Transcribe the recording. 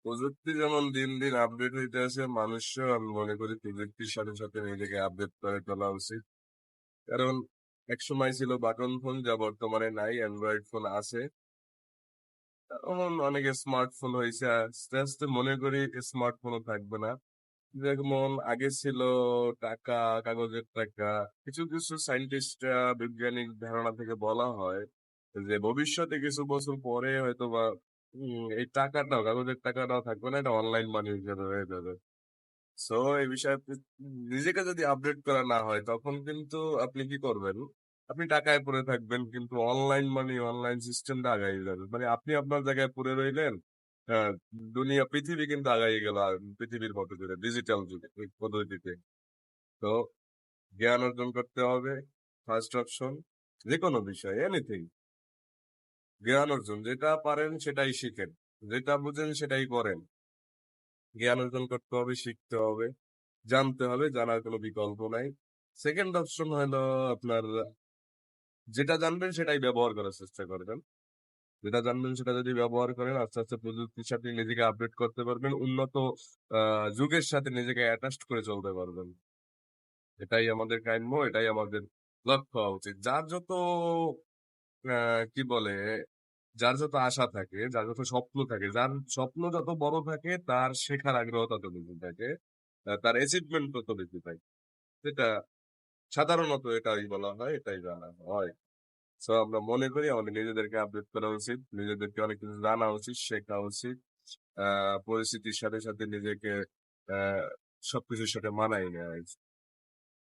প্রযুক্তি যেমন দিন দিন আপডেট হইতেছে, মানুষও আমি মনে করি প্রযুক্তির সাথে সাথে নিজেকে আপডেট করে তোলা উচিত। কারণ একসময় ছিল বাটন ফোন, যা বর্তমানে নাই, অ্যান্ড্রয়েড ফোন আছে। এখন অনেক স্মার্টফোন হয়েছে, আস্তে আস্তে মনে করি স্মার্টফোনও থাকবে না। যেমন আগে ছিল টাকা, কাগজের টাকা। কিছু কিছু সায়েন্টিস্টরা, বৈজ্ঞানিক ধারণা থেকে বলা হয় যে ভবিষ্যতে কিছু বছর পরে হয়তোবা এই টাকাটাও, কাগজের টাকাটাও থাকবে না, এটা অনলাইন মানি হিসেবে হয়ে যাবে। সো এই বিষয়ে আপনি নিজেকে যদি আপডেট করা না হয়, তখন কিন্তু আপনি কি করবেন? আপনি টাকায় পড়ে থাকবেন, কিন্তু অনলাইন মানি, অনলাইন সিস্টেমটা আগাই যাবে। মানে আপনি আপনার জায়গায় পড়ে রইলেন, হ্যাঁ, দুনিয়া, পৃথিবী কিন্তু আগাই গেল পৃথিবীর মতো করে ডিজিটাল যুগে, এই পদ্ধতিতে। তো জ্ঞান অর্জন করতে হবে, ফার্স্ট অপশন। যে কোনো বিষয়, এনিথিং। জ্ঞান অর্জন, যেটা পারেন সেটাই শিখেন, যেটা বুঝেন সেটাই করেন। জ্ঞান অর্জন করতে হবে, শিখতে হবে, জানতে হবে, জানার কোনো বিকল্প নাই। সেকেন্ড অপশন হলো আপনার, যেটা জানবেন সেটাই ব্যবহার করার চেষ্টা করবেন। যেটা জানবেন সেটা যদি ব্যবহার করেন, আস্তে আস্তে প্রযুক্তির সাথে নিজেকে আপডেট করতে পারবেন, উন্নত যুগের সাথে নিজেকে অ্যাটাচড করে চলতে পারবেন। এটাই আমাদের কাম্য, এটাই আমাদের লক্ষ্য হওয়া উচিত। যার যত কি বলে, যার যত আশা থাকে, যার যত স্বপ্ন থাকে, যার স্বপ্ন যত বড় থাকে, তার শেখার আগ্রহ তত বেশি থাকে, তার অ্যাচিভমেন্ট তত বেশি থাকে। এটা সাধারণত এটাই বলা হয়, এটাই জানা হয়। সো আমরা মনে করি আমাদের নিজেদেরকে আপডেট করা উচিত, নিজেদেরকে অনেক কিছু জানা উচিত, শেখা উচিত। পরিস্থিতির সাথে সাথে নিজেকে সবকিছুর সাথে মানায় নেওয়া উচিত।